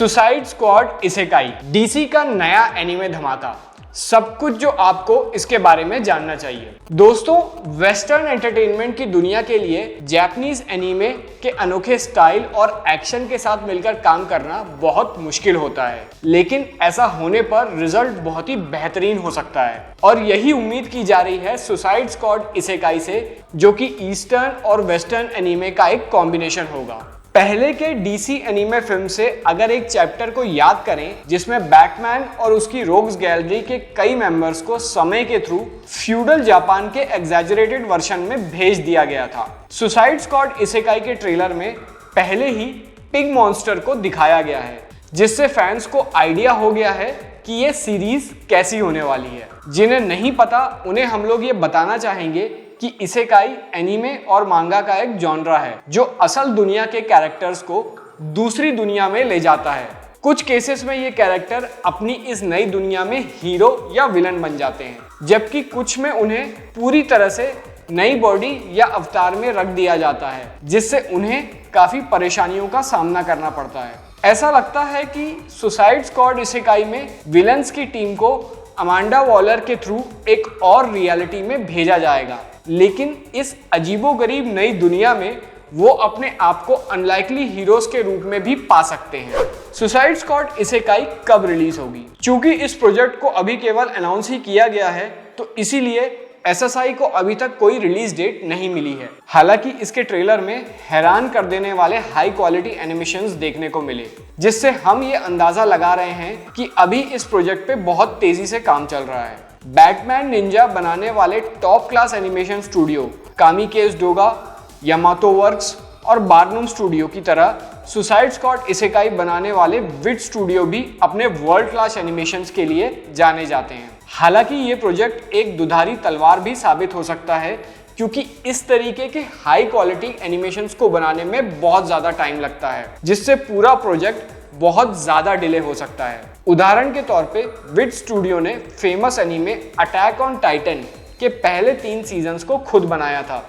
Suicide squad isekai, DC का नया anime धमाका, सब कुछ जो आपको इसके बारे में जानना चाहिए। दोस्तों, वेस्टर्न एंटरटेनमेंट की दुनिया के लिए जापानीज एनीमे के अनोखे स्टाइल और एक्शन के साथ मिलकर काम करना बहुत मुश्किल होता है, लेकिन ऐसा होने पर रिजल्ट बहुत ही बेहतरीन हो सकता है और यही उम्मीद की जा रही है सुसाइड स्क्वाड इसेकाई से, जो कि ईस्टर्न और वेस्टर्न एनीमे का एक कॉम्बिनेशन होगा। पहले के डीसी एनीमे फिल्म से अगर एक चैप्टर को याद करें जिसमें बैटमैन और उसकी रोग्स गैलरी के कई मेंबर्स को समय के थ्रू फ्यूडल जापान के एग्जैजरेटेड वर्जन में भेज दिया गया था। सुसाइड स्क्वाड इसेकाई के ट्रेलर में पहले ही पिग मॉन्स्टर को दिखाया गया है, जिससे फैंस को आइडिया हो गया है कि ये सीरीज कैसी होने वाली है। जिन्हें नहीं पता उन्हें हम लोग ये बताना चाहेंगे कि इसेकाई एनीमे और मांगा का एक जॉनरा है जो असल दुनिया के कैरेक्टर्स को दूसरी दुनिया में ले जाता है। कुछ केसेस में ये कैरेक्टर अपनी इस नई दुनिया में हीरो या विलन बन जाते हैं, जबकि कुछ में उन्हें पूरी तरह से नई बॉडी या अवतार में रख दिया जाता है, जिससे उन्हें काफी परेशानियों का सामना करना पड़ता है। ऐसा लगता है कि सुसाइड स्क्वाड इसेकाई में विलन्स की टीम को अमांडा वॉलर के थ्रू एक और रियलिटी में भेजा जाएगा, लेकिन इस अजीबोगरीब नई दुनिया में वो अपने आप को अनलाइकली हीरोज के रूप में भी पा सकते हैं। सुसाइड स्क्वाड इसेकाई कब रिलीज होगी? चूंकि इस प्रोजेक्ट को अभी केवल अनाउंस ही किया गया है, तो इसीलिए एसएसआई को अभी तक कोई रिलीज डेट नहीं मिली है। हालांकि इसके ट्रेलर में हैरान कर देने वाले हाई क्वालिटी एनिमेशंस देखने को मिले, जिससे हम ये अंदाजा लगा रहे हैं कि अभी इस प्रोजेक्ट पे बहुत तेजी से काम चल रहा है। बैटमैन निंजा बनाने वाले top class animation studio Kamikaze Douga, Yamato Works और बार्नूम स्टूडियो की तरह सुसाइड स्क्वाड इसेकाई बनाने वाले विट स्टूडियो भी अपने वर्ल्ड क्लास एनिमेशंस के लिए जाने जाते हैं। हालांकि ये प्रोजेक्ट एक दुधारी तलवार भी साबित हो सकता है, क्योंकि इस तरीके के हाई क्वालिटी एनिमेशंस को बनाने में बहुत ज़्यादा टाइम लगता है, जिससे पूरा प्रोजेक्ट बहुत ज़्यादा डिले हो सकता है। उदाहरण के तौर पे विट स्टूडियो ने famous anime attack on Titan के पहले 3 सीजन्स को खुद बनाया था,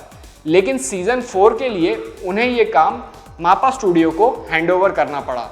लेकिन सीजन 4 के लिए उन्हें ये काम मापा स्टूडियो को हैंडओवर करना पड़ा,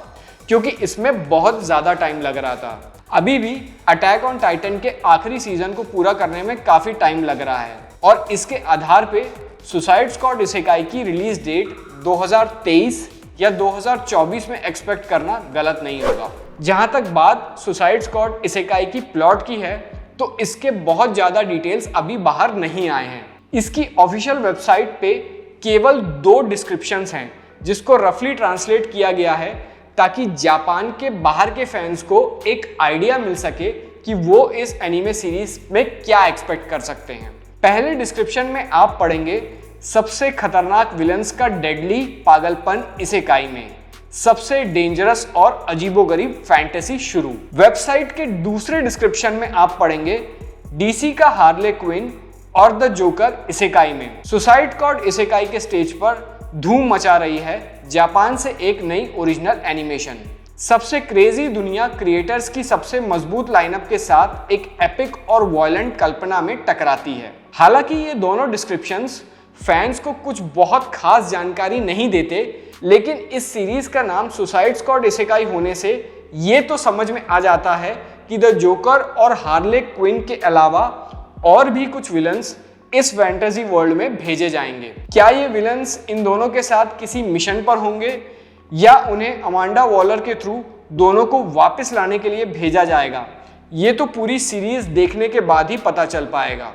क्योंकि इसमें बहुत ज़्यादा टाइम लग रहा था। अभी भी अटैक ऑन टाइटन के आखिरी सीजन को पूरा करने में काफ़ी टाइम लग रहा है और इसके आधार पे सुसाइड स्क्वाड इसेकाई की रिलीज डेट 2023 या 2024 में एक्सपेक्ट करना गलत नहीं होगा। जहां तक बात सुसाइड स्क्वाड इसेकाई की प्लॉट की है, तो इसके बहुत ज़्यादा डिटेल्स अभी बाहर नहीं आए हैं। इसकी ऑफिशियल वेबसाइट पे केवल 2 डिस्क्रिप्शंस हैं, जिसको रफली ट्रांसलेट किया गया है ताकि जापान के बाहर के फैंस को एक आइडिया मिल सके कि वो इस एनीमे सीरीज में क्या एक्सपेक्ट कर सकते हैं। पहले डिस्क्रिप्शन में आप पढ़ेंगे सबसे खतरनाक विलन्स का डेडली पागलपन इसेकाई में, सबसे डेंजरस और अजीबोगरीब फैंटेसी शुरू। वेबसाइट के दूसरे डिस्क्रिप्शन में आप पढ़ेंगे डीसी का हार्ले क्विन और द जोकर इसेकाई में। सुसाइड स्क्वाड इसेकाई के स्टेज पर धूम मचा रही है जापान से एक नई ओरिजिनल एनिमेशन। सबसे क्रेजी दुनिया क्रिएटर्स की सबसे मजबूत लाइनअप के साथ एक एपिक और वॉयलेंट कल्पना में टकराती है। हालांकि ये दोनों डिस्क्रिप्शंस फैंस को कुछ बहुत खास जानकारी नहीं देते, लेकिन इस सीरीज का नाम सुसाइड स्क्वाड इसेकाई होने से ये तो समझ में आ जाता है कि द जोकर और हार्ले क्विन के अलावा और भी कुछ विलन्स इस फैंटेसी वर्ल्ड में भेजे जाएंगे। क्या ये विलन्स इन दोनों के साथ किसी मिशन पर होंगे या उन्हें अमांडा वॉलर के थ्रू दोनों को वापस लाने के लिए भेजा जाएगा? ये तो पूरी सीरीज देखने के बाद ही पता चल पाएगा।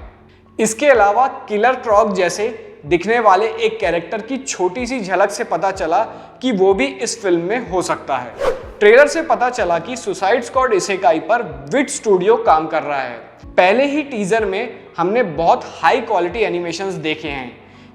इसके अलावा किलर क्रॉक जैसे दिखने वाले एक कैरेक्टर की छोटी सी झलक से पता चला कि वो भी इस फिल्म में हो सकता है। ट्रेलर से पता चला कि सुसाइड स्क्वाड इसेकाई पर विट स्टूडियो काम कर रहा है। पहले ही टीजर में हमने बहुत हाई क्वालिटी एनिमेशंस देखे हैं,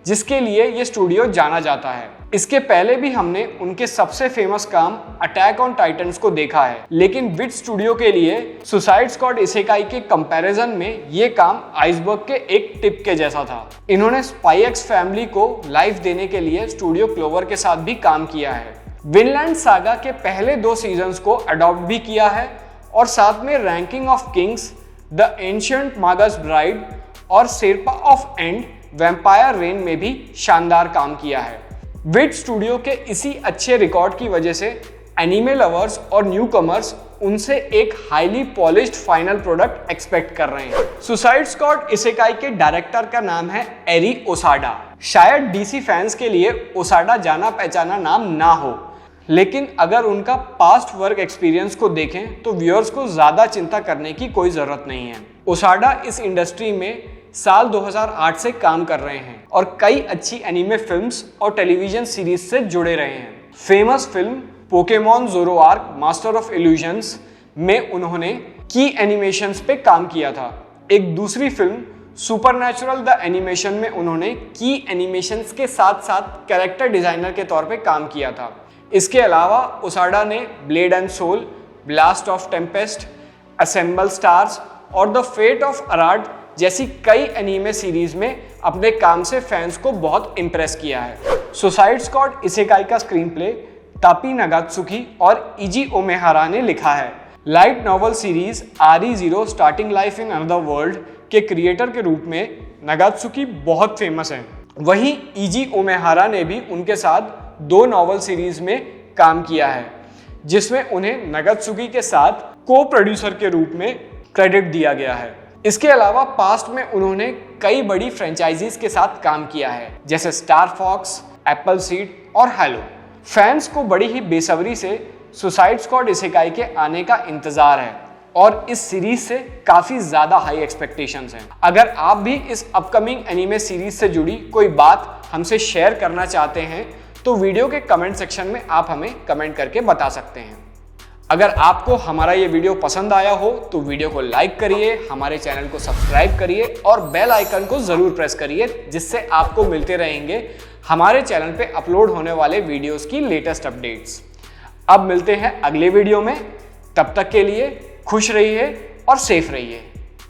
जिसके लिए ये स्टूडियो जाना जाता है। इसके पहले भी हमने उनके सबसे फेमस काम अटैक ऑन टाइटन्स को देखा है, लेकिन विट स्टूडियो के लिए सुसाइड स्क्वाड इसेकाई के कंपैरिजन में ये काम आइसबर्ग के एक टिप के जैसा था। इन्होंने स्पाई एक्स फैमिली को लाइफ देने के लिए स्टूडियो क्लोवर के साथ भी काम किया है। विनलैंड सागा के पहले 2 सीजन्स को अडॉप्ट भी किया है और साथ में Ranking of Kings, The Ancient Magus Bride और Seraph of End Vampire Reign में भी शानदार काम किया है। विट स्टूडियो के इसी अच्छे रिकॉर्ड की वजह से एनीमे लवर्स और न्यू कमर्स उनसे एक highly polished final product expect कर रहे हैं। सुसाइड स्क्वाड इसेकाई के डायरेक्टर का नाम है एरी ओसाडा। शायद डीसी फैंस के लिए ओसाडा जाना पहचाना नाम ना हो, लेकिन अगर उनका पास्ट वर्क एक्सपीरियंस को देखें तो व्यूअर्स को ज़्यादा चिंता करने की कोई ज़रूरत नहीं है। ओसाडा इस इंडस्ट्री में साल 2008 से काम कर रहे हैं और कई अच्छी एनीमे फिल्म्स और टेलीविजन सीरीज से जुड़े रहे हैं। Famous film Pokemon Zoroark Master of Illusions में उन्होंने की एनिमेशंस पे काम किया था। एक दूसरी फिल्म सुपरनैचुरल द एनिमेशन में उन्होंने की एनिमेशंस के साथ साथ कैरेक्टर डिज़ाइनर के तौर पे काम किया था। इसके अलावा ओसाडा ने Blade and Soul, Blast of Tempest, Ensemble Stars और द फेट ऑफ अराड जैसी कई एनीमे सीरीज में अपने काम से फैंस को बहुत इम्प्रेस किया है। सुसाइड स्क्वाड इसेकाई का स्क्रीन प्ले तापी नागात्सुकी और इजी ओमेहारा ने लिखा है। Light novel series RE0 starting life in another world के क्रिएटर के रूप में नागात्सुकी बहुत फेमस हैं। वहीं इजी ओमेहारा ने भी उनके साथ 2 नॉवल सीरीज में काम किया है, जिसमें उन्हें नागात्सुकी के साथ को प्रोड्यूसर के रूप में क्रेडिट दिया गया है। इसके अलावा पास्ट में उन्होंने कई बड़ी फ्रेंचाइजीज के साथ काम किया है, जैसे स्टार फॉक्स, एप्पल सीड और हैलो। फैंस को बड़ी ही बेसब्री से सुसाइड स्क्वाड इसेकाई के आने का इंतजार है और इस सीरीज से काफी ज्यादा हाई एक्सपेक्टेशंस हैं। अगर आप भी इस अपकमिंग एनीमे सीरीज से जुड़ी कोई बात हमसे शेयर करना चाहते हैं तो वीडियो के कमेंट सेक्शन में आप हमें कमेंट करके बता सकते हैं। अगर आपको हमारा ये वीडियो पसंद आया हो तो वीडियो को लाइक करिए, हमारे चैनल को सब्सक्राइब करिए और बेल आइकन को ज़रूर प्रेस करिए, जिससे आपको मिलते रहेंगे हमारे चैनल पे अपलोड होने वाले वीडियोस की लेटेस्ट अपडेट्स। अब मिलते हैं अगले वीडियो में, तब तक के लिए खुश रहिए और सेफ रहिए।